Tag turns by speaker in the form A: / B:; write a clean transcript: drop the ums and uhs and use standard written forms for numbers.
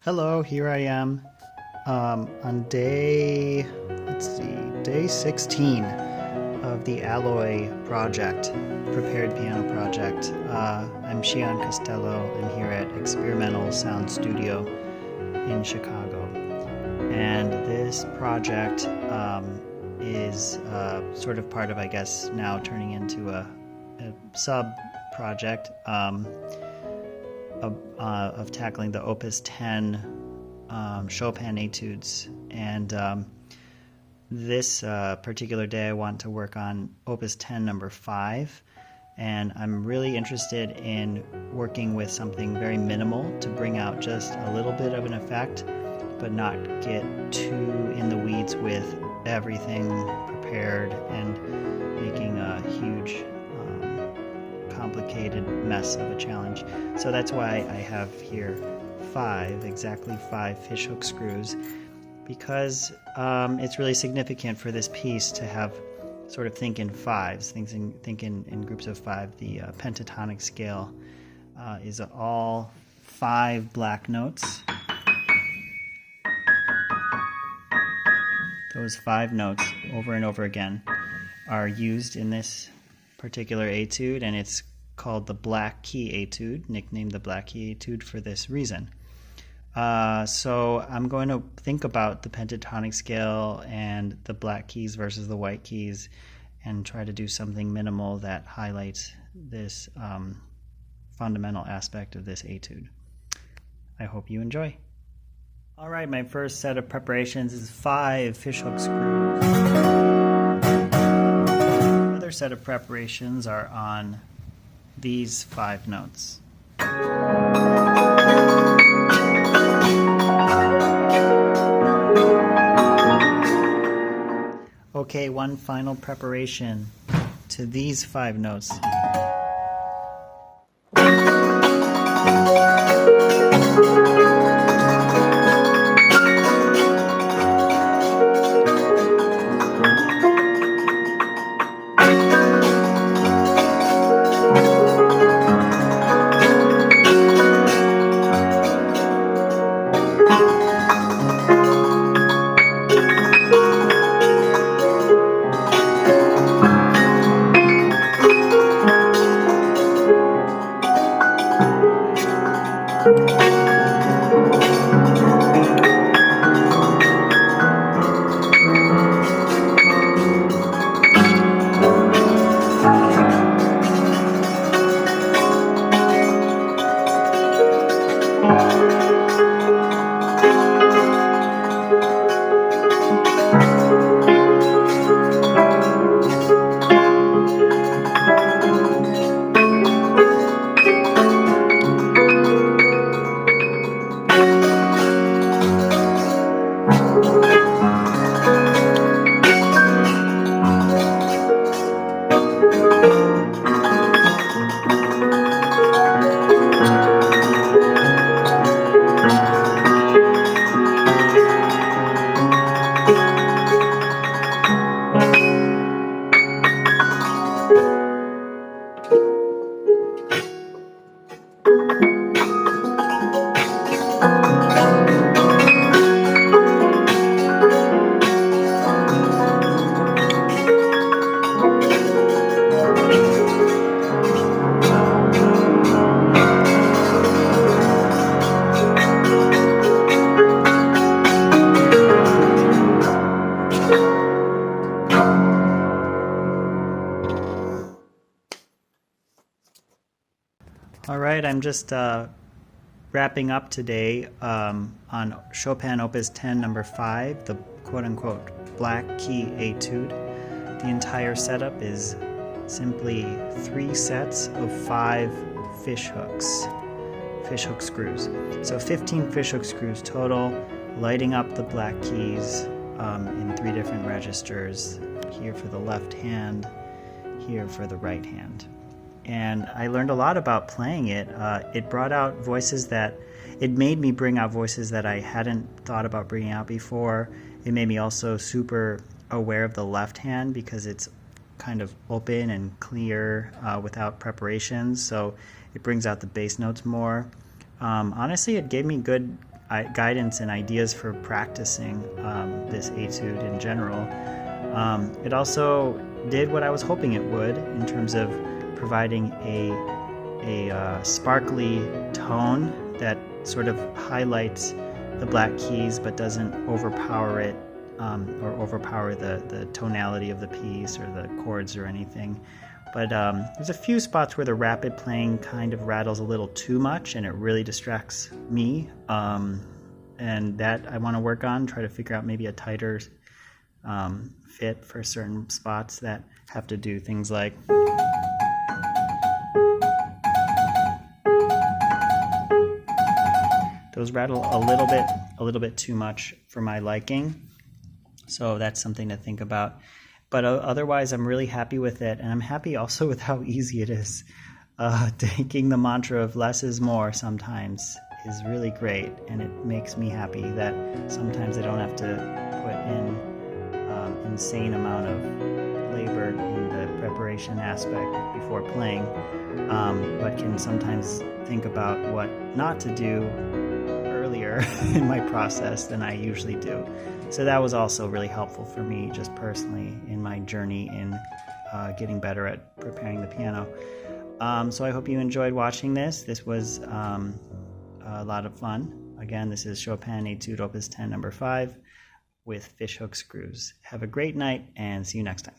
A: Hello, here I am on day 16 of the Alloy project, prepared piano project. I'm Shion Costello. I'm here at Experimental Sound Studio in Chicago. And this project is sort of part of, I guess, now turning into a sub-project of tackling the Opus 10 Chopin Etudes. And this particular day I want to work on Opus 10 number 5. And I'm really interested in working with something very minimal to bring out just a little bit of an effect, but not get too in the weeds with everything prepared and making a huge complicated mess of a challenge. So that's why I have here exactly five fishhook screws, because it's really significant for this piece to have sort of think in fives, think in groups of five. The pentatonic scale is all 5 black notes. Those 5 notes over and over again are used in this particular etude, and it's called the Black Key Etude, nicknamed the Black Key Etude for this reason. So I'm going to think about the pentatonic scale and the black keys versus the white keys and try to do something minimal that highlights this fundamental aspect of this etude. I hope you enjoy. All right, my first set of preparations is 5 fishhook screws. Another set of preparations are on these 5 notes. Okay, one final preparation to these 5 notes. All right, I'm just wrapping up today on Chopin Opus 10 number 5, the quote-unquote Black Key Etude. The entire setup is simply 3 sets of 5 fishhook screws. So 15 fishhook screws total, lighting up the black keys in 3 different registers, here for the left hand, here for the right hand. And I learned a lot about playing it. It brought out voices it made me bring out voices that I hadn't thought about bringing out before. It made me also super aware of the left hand because it's kind of open and clear without preparations, so it brings out the bass notes more. Honestly, it gave me good guidance and ideas for practicing this etude in general. It also did what I was hoping it would in terms of providing a sparkly tone that sort of highlights the black keys but doesn't overpower it or overpower the tonality of the piece or the chords or anything. But there's a few spots where the rapid playing kind of rattles a little too much and it really distracts me. And that I want to work on, try to figure out maybe a tighter fit for certain spots that have to do things like those rattle a little bit too much for my liking. So that's something to think about. But otherwise, I'm really happy with it. And I'm happy also with how easy it is. Taking the mantra of less is more sometimes is really great. And it makes me happy that sometimes I don't have to put in insane amount of labor in the preparation aspect before playing, but can sometimes think about what not to do earlier in my process than I usually do. So that was also really helpful for me just personally in my journey in getting better at preparing the piano. So I hope you enjoyed watching this. This was a lot of fun. Again, this is Chopin Etude Opus 10 number 5 with fishhook screws. Have a great night and see you next time.